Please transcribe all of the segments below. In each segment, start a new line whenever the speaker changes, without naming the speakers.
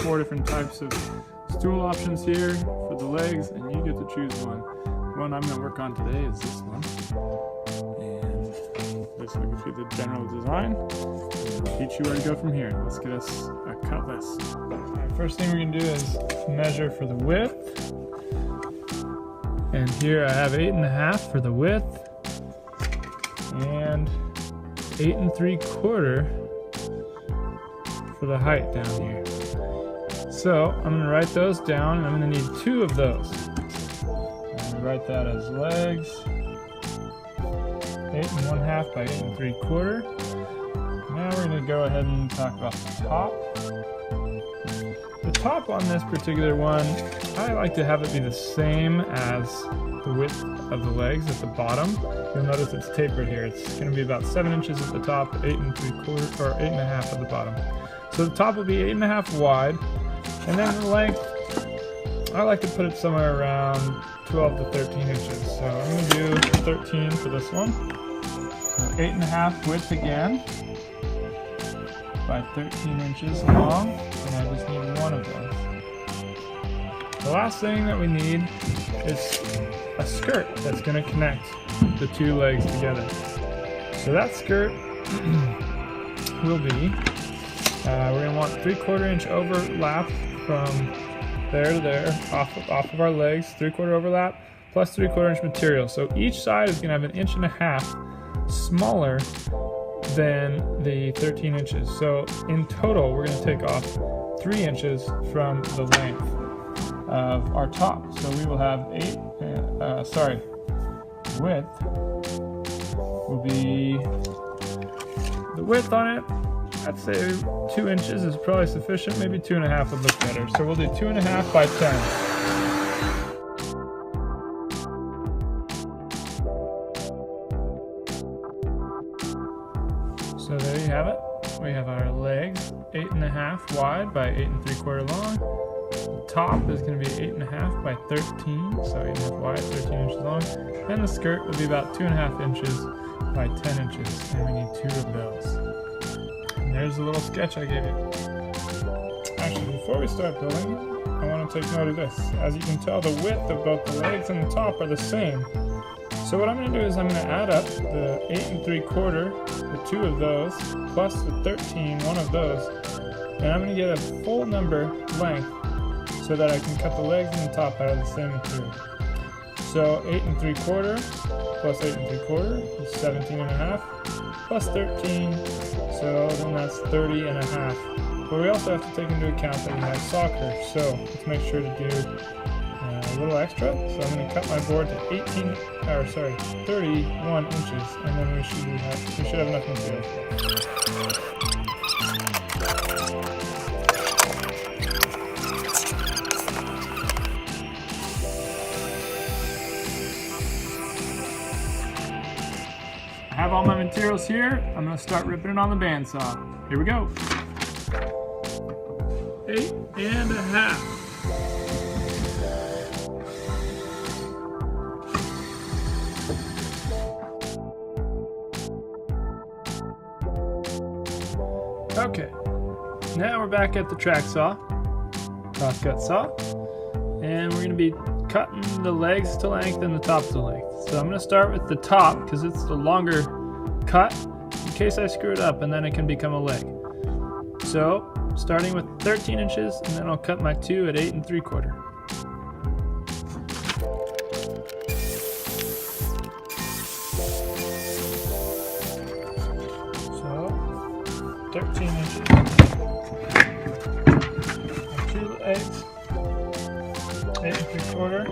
4 different types of stool options here for the legs, and you get to choose one. The one I'm going to work on today is this one. And this will give you the general design. And I'll teach you where to go from here. Let's get us a cutlass. Alright, first thing we're going to do is measure for the width. And here I have 8.5 for the width and 8 3/4 for the height down here. So I'm going to write those down, and I'm going to need 2 of those. I'm going to write that as legs 8 1/2 by 8 3/4. Now we're going to go ahead and talk about the top. The top on this particular one, I like to have it be the same as the width of the legs at the bottom. You'll notice it's tapered here. It's going to be about 7 inches at the top, 8 3/4 or 8.5 at the bottom. So the top will be 8.5 wide, and then the length, I like to put it somewhere around 12 to 13 inches. So I'm going to do 13 for this one. So 8.5 width again by 13 inches long, and I just need 1 of those. The last thing that we need is a skirt that's going to connect the 2 legs together. So that skirt will be, we're going to want 3/4 inch overlap from there to there, off of our legs, 3/4 overlap plus 3/4 inch material. So each side is going to have 1.5 inches smaller than the 13 inches. So in total, we're going to take off 3 inches from the length of our top. So we will have width will be, the width on it, I'd say 2 inches is probably sufficient. Maybe 2.5 would look better. So we'll do 2.5 by 10. So there you have it. We have our legs 8.5 wide by 8 3/4 long. The top is going to be 8.5 by 13, so 8.5 wide, 13 inches long. And the skirt will be about 2.5 inches by 10 inches, and we need 2 of those. And there's a little sketch I gave you. Actually, before we start building, I want to take note of this. As you can tell, the width of both the legs and the top are the same. So what I'm going to do is I'm going to add up the 8 3/4, the 2 of those, plus the 13, 1 of those, and I'm going to get a full number length so that I can cut the legs and the top out of the same material. So 8 3/4 plus 8 3/4 is 17.5 plus 13, so then that's 30.5. But we also have to take into account that we have soccer, so let's make sure to do a little extra. So I'm going to cut my board to 31 inches, and then we should have enough material. I have all my materials here. I'm going to start ripping it on the bandsaw. Here we go. 8.5. Okay, now we're back at the track saw, crosscut saw, and we're going to be cutting the legs to length and the top to length. So I'm going to start with the top because it's the longer cut in case I screw it up, and then it can become a leg. So starting with 13 inches, and then I'll cut my 2 at 8 3/4. So 13 inches, 2 legs, 8 3/4.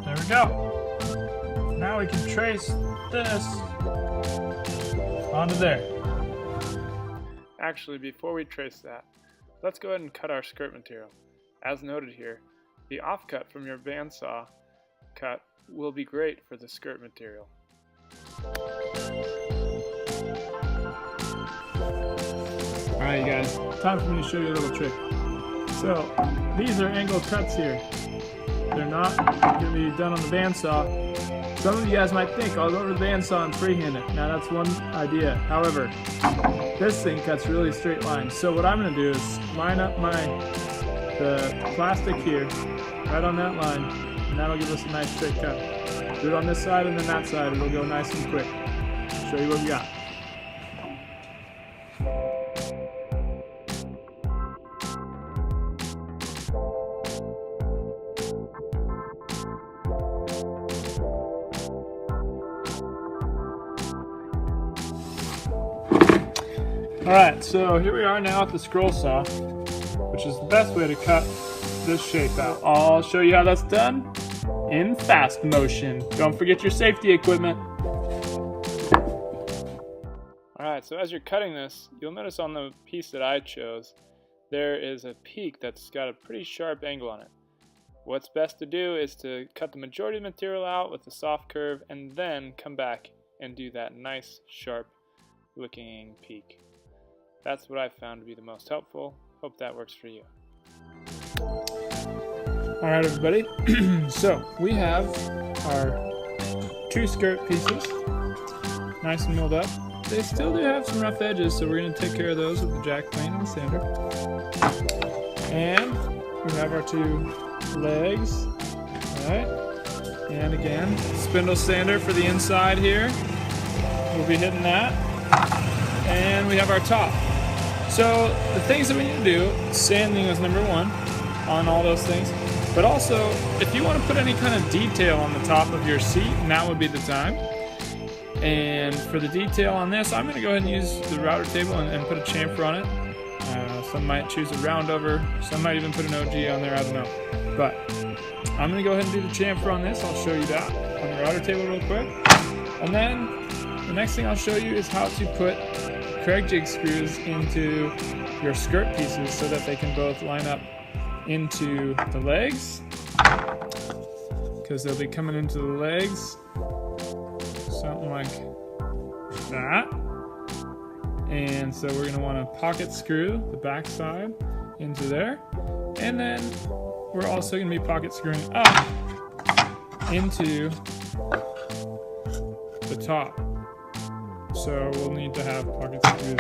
There we go. Now we can trace this onto there. Actually, before we trace that, let's go ahead and cut our skirt material. As noted here, the offcut from your bandsaw cut will be great for the skirt material. Alright you guys, time for me to show you a little trick. So, these are angle cuts here. They're not going to be done on the bandsaw. Some of you guys might think I'll go over the bandsaw and freehand it. Now that's one idea. However, this thing cuts really straight lines. So what I'm going to do is line up the plastic here, right on that line, and that'll give us a nice straight cut. Do it on this side and then that side. It'll go nice and quick. Show you what we got. Alright, so here we are now at the scroll saw, which is the best way to cut this shape out. I'll show you how that's done in fast motion. Don't forget your safety equipment. Alright, so as you're cutting this, you'll notice on the piece that I chose, there is a peak that's got a pretty sharp angle on it. What's best to do is to cut the majority of the material out with a soft curve and then come back and do that nice sharp looking peak. That's what I found to be the most helpful. Hope that works for you. Alright everybody, so we have our two skirt pieces, nice and milled up. They still do have some rough edges, so we're going to take care of those with the jack plane and the sander. And we have our two legs, alright, and again, spindle sander for the inside here. We'll be hitting that. And we have our top. So the things that we need to do, sanding is number one on all those things. But also, if you want to put any kind of detail on the top of your seat, now would be the time. And for the detail on this, I'm going to go ahead and use the router table and put a chamfer on it. Some might choose a round over, some might even put an OG on there, I don't know. But I'm going to go ahead and do the chamfer on this. I'll show you that on the router table real quick. And then the next thing I'll show you is how to put Kreg jig screws into your skirt pieces so that they can both line up into the legs, because they'll be coming into the legs, something like that. And so we're going to want to pocket screw the back side into there, and then we're also going to be pocket screwing up into the top. So we'll need to have pocket screws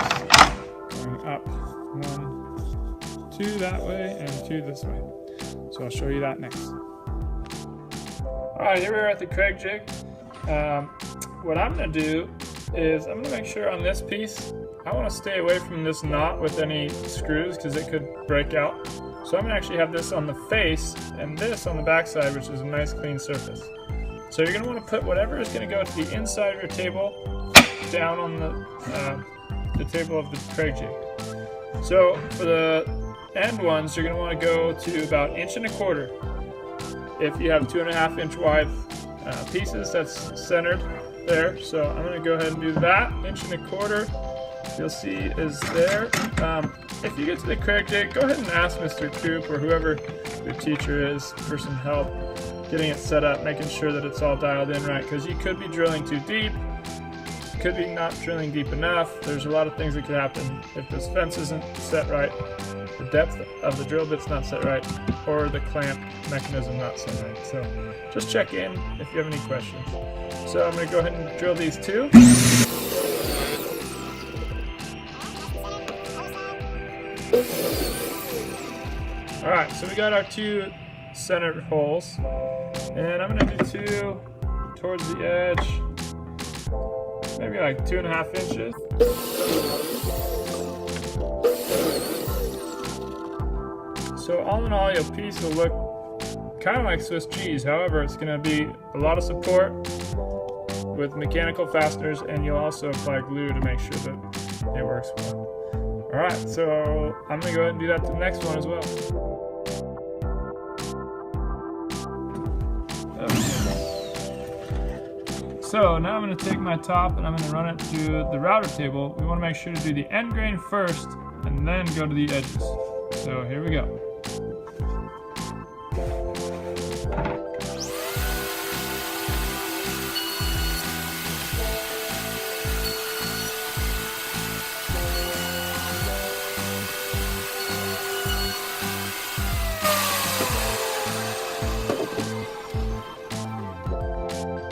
going up, 1, 2 that way, and 2 this way. So I'll show you that next. Alright, here we are at the Kreg jig. What I'm going to do is I'm going to make sure on this piece, I want to stay away from this knot with any screws because it could break out. So I'm going to actually have this on the face and this on the back side, which is a nice clean surface. So you're going to want to put whatever is going to go to the inside of your table down on the table of the Kreg jig. So for the end ones, you're going to want to go to about 1.25 inches. If you have 2.5 inch wide pieces, that's centered there. So I'm going to go ahead and do that. 1.25 inches, you'll see is there. If you get to the Kreg jig, go ahead and ask Mr. Coop or whoever your teacher is for some help getting it set up, making sure that it's all dialed in right, because you could be drilling too deep. Could be not drilling deep enough. There's a lot of things that could happen if this fence isn't set right, the depth of the drill bit's not set right, or the clamp mechanism not set right. So just check in if you have any questions. So I'm going to go ahead and drill these two. Alright, so we got our 2 centered holes, and I'm going to do 2 towards the edge. Maybe like 2.5 inches. So all in all, your piece will look kind of like Swiss cheese. However, it's going to be a lot of support with mechanical fasteners, and you'll also apply glue to make sure that it works well. Alright, so I'm going to go ahead and do that to the next one as well. So now I'm going to take my top and I'm going to run it to the router table. We want to make sure to do the end grain first and then go to the edges. So here we go.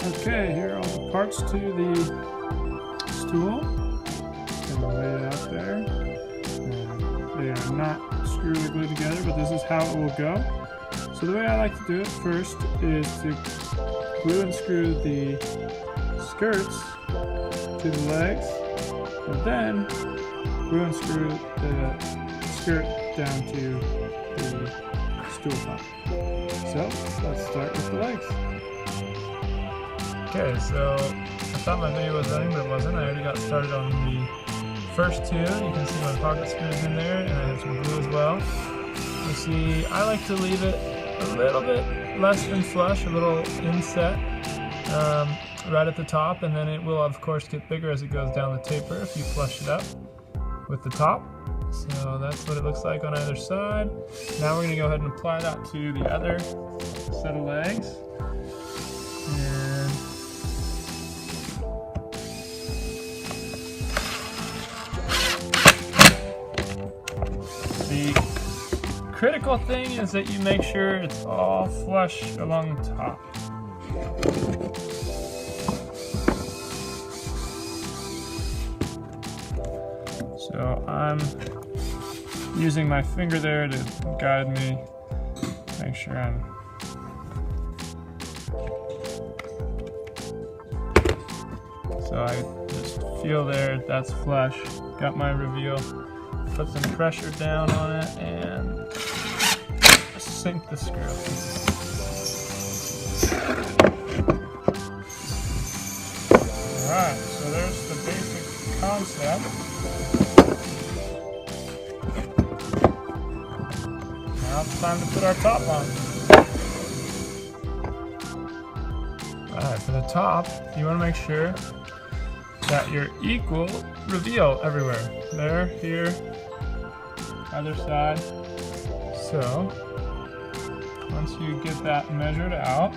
Okay, parts to the stool. Gonna lay it out there. They are not screwed or glued together, but this is how it will go. So the way I like to do it first is to glue and screw the skirts to the legs, and then glue and screw the skirt down to the stool top. So let's start with the legs. Okay, so I thought my video was ending, but it wasn't. I already got started on the first two. You can see my pocket screws in there, and I have some glue as well. You see, I like to leave it a little bit less than flush, a little inset right at the top, and then it will of course get bigger as it goes down the taper if you flush it up with the top. So that's what it looks like on either side. Now we're going to go ahead and apply that to the other set of legs. And the critical thing is that you make sure it's all flush along the top. So I'm using my finger there to guide me, make sure I'm so I just feel there that's flush. Got my reveal, put some pressure down on it and sink the screw. Alright, so there's the basic concept. Now it's time to put our top on. Alright, for the top, you want to make sure that you're equal reveal everywhere. There, here, other side. So, once you get that measured out,